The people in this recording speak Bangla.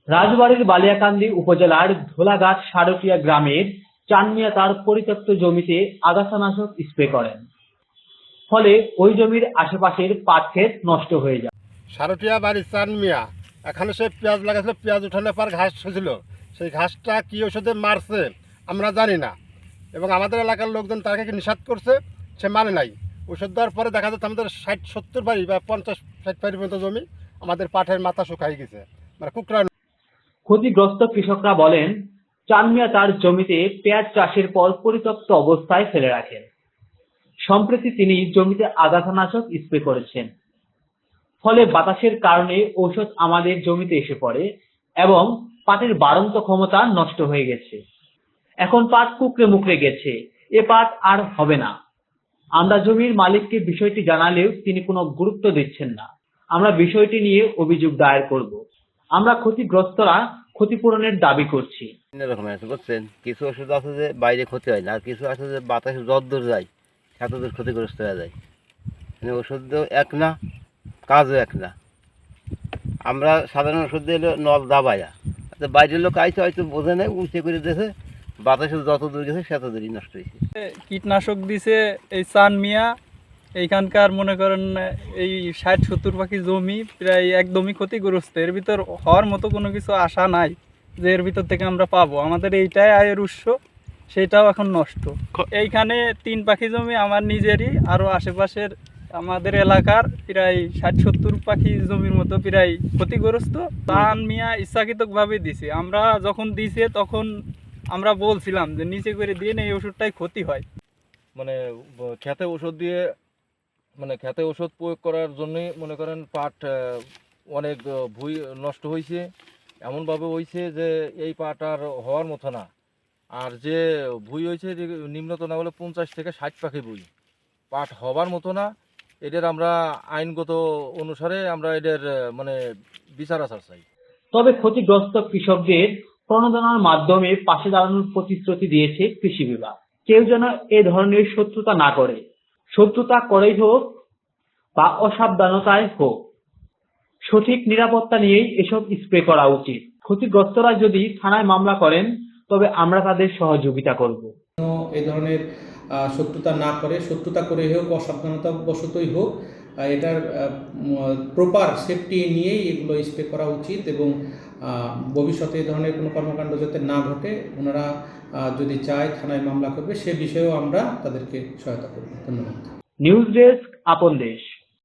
রাজবাড়ীর বালিয়াকান্দি উপজেলার ধোলাঘাট সারটিয়া গ্রামের চান মিয়া তার পরিত্যক্ত জমিতে আগাছানাশক স্প্রে করেন। ফলে ওই জমির আশেপাশের পাট ক্ষেত নষ্ট হয়ে যায়। সারটিয়া বাড়ি চান মিয়া, এখানে সে পেঁয়াজ লাগাছিল, পেঁয়াজ উঠানোর পর ঘাস হয়েছিল, সেই ঘাসটা কী ওষুধে মারছে আমরা জানি না, এবং আমাদের এলাকার লোকজন তাকে নিষেধ করছে, সে মানে নাই। ওষুধ দেওয়ার পরে দেখা যাচ্ছে আমাদের 60-70 বাড়ি বা 50-60 বাড়ির মতো জমি আমাদের পাটের মাথা শুকাই গেছে, মানে কুকড়া। ক্ষতিগ্রস্ত কৃষকরা বলেন, চান মিয়া তার জমিতে পেঁয়াজ চাষের পর পরিত্যক্ত অবস্থায় ফেলে রাখেন। সম্প্রতি তিনি জমিতে আগাছানাশক স্প্রে করেছেন। ফলে বাতাসের কারণে ঔষধ আমাদের জমিতে এসে পড়ে এবং পাটের বাড়ন্ত ক্ষমতা নষ্ট হয়ে গেছে। এখন পাট কুকড়ে মুকড়ে গেছে, এ পাট আর হবে না। আমরা জমির মালিককে বিষয়টি জানালেও তিনি কোনো গুরুত্ব দিচ্ছেন না। আমরা বিষয়টি নিয়ে অভিযোগ দায়ের করব। আমরা ক্ষতিগ্রস্তরা ক্ষতিপূরণের দাবি করছি। এরকম আছে বুঝছেন, কিছু ওষুধ আছে যে বাইরে ক্ষতি হয় না, আর কিছু আছে যে বাতাসে যতদূর যায় এতদূর ক্ষতিগ্রস্ত হয়ে যায়। মানে ওষুধও এক না, কাজও এক না। আমরা সাধারণ ওষুধ দিয়ে নল দাবায়া, বাইরের লোক আইসে হয়তো বোঝে নেই, উঁচে করে দিয়েছে, বাতাসে যত দূর গেছে সেত দূরই নষ্ট হয়েছে। কীটনাশক দিছে এই চান মিয়া, এইখানকার মনে করেন এই 60-70 পাখি জমি প্রায় একদমই ক্ষতিগ্রস্ত। এর ভিতর হওয়ার মতো কোনো কিছু আশা নাই যে এর ভিতর থেকে আমরা পাবো। আমাদের এইটাই আয়ের উৎস, সেটাও এখন নষ্ট। এইখানে 3 পাখি জমি আমার নিজেরই, আরও আশেপাশের আমাদের এলাকার প্রায় 60-70 পাখি জমির মতো প্রায় ক্ষতিগ্রস্ত। চান মিয়া ইচ্ছাকৃতভাবে দিছে। আমরা যখন দিছে তখন আমরা বলছিলাম যে নিচে করে দিয়ে এই ওষুধটাই ক্ষতি হয়। মানে খেতে ওষুধ দিয়ে, মানে খেতে ওষুধ প্রয়োগ করার জন্যই মনে করেন পাট অনেক ভুঁই নষ্ট হয়েছে, এমনভাবে হয়েছে যে এই পাট আর হওয়ার মতো না। আর যে ভুঁই হয়েছে যে নিম্নত না হলে 50 থেকে 60 পাখি ভুঁই, পাট হবার মতো না। এদের আমরা আইনগত অনুসারে আমরা এদের মানে বিচার আচার চাই। তবে ক্ষতিগ্রস্ত কৃষকদের প্রণোদনার মাধ্যমে পাশে দাঁড়ানোর প্রতিশ্রুতি দিয়েছে কৃষি বিভাগ। কেউ যেন এ ধরনের শত্রুতা না করে। শত্রুতা করেই হোক বা অসাবধানতায় হোক, সঠিক নিরাপত্তা নিয়েই এসব স্প্রে করা উচিত। ক্ষতিগ্রস্তরা যদি থানায় মামলা করেন তবে আমরা তাদের সহযোগিতা করব। এই ধরনের শত্রুতা না করে, শত্রুতা করে হোক অসাবধানতা বশতই হোক, এটার প্রপার সেফটি নিয়েই এগুলো স্প্রে করা উচিত, এবং ভবিষ্যতে এই ধরনের কোনো কর্মকাণ্ড যাতে না ঘটে, ওনারা যদি চায় থানায় মামলা করবে, সে বিষয়েও আমরা তাদেরকে সহায়তা করব। ধন্যবাদ। নিউজ ডেস্ক, আপন দেশ।